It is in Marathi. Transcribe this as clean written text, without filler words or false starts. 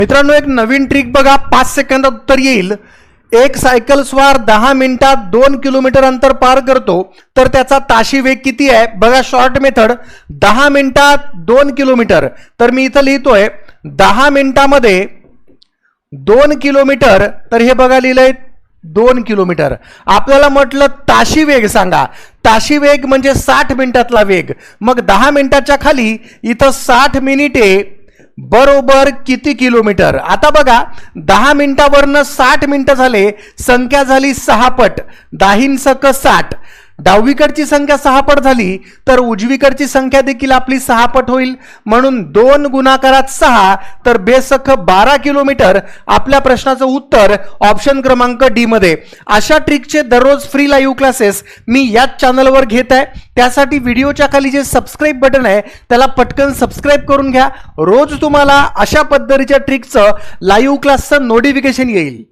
मित्रांनो, एक नवीन ट्रिक बघा, 5 सेकंदात उत्तर येईल. एक सायकल स्वार 10 मिनिटात 2 किलोमीटर अंतर पार करतो तर त्याचा ताशी वेग किती आहे? बघा, शॉर्ट मेथड 10 मिनिटात 2 किलोमीटर. तर मी इथं लिहितोय 10 मिनिटामध्ये 2 किलोमीटर. तर हे बघा लिहिलंय 2 किलोमीटर. आपल्याला म्हटलं ताशी वेग सांगा. ताशी वेग म्हणजे 60 मिनिटातला वेग. मग 10 मिनिटाच्या खाली इथं 60 मिनिटे बरोबर किती किलोमीटर? आता बघा, 10 मिनिटावरनं 60 मिनिटं झाले, संख्या झाली 6 पट. 10 सक 60. डावीकडची संख्या 6 पट झाली तर उजवीकडची संख्या देखील आपली 6 पट होईल. म्हणून 2 गुणाकारात 6 तर बेसख 12 किलोमीटर. आपल्या प्रश्नाचं उत्तर ऑप्शन क्रमांक डी मध्ये. अशा ट्रिकचे दररोज फ्री लाईव्ह क्लासेस मी याच चॅनलवर घेत आहे. त्यासाठी व्हिडिओच्या खाली जे सबस्क्राईब बटन आहे त्याला पटकन सबस्क्राईब करून घ्या. रोज तुम्हाला अशा पद्धतीच्या ट्रिकचं लाईव्ह क्लासचं नोटिफिकेशन येईल.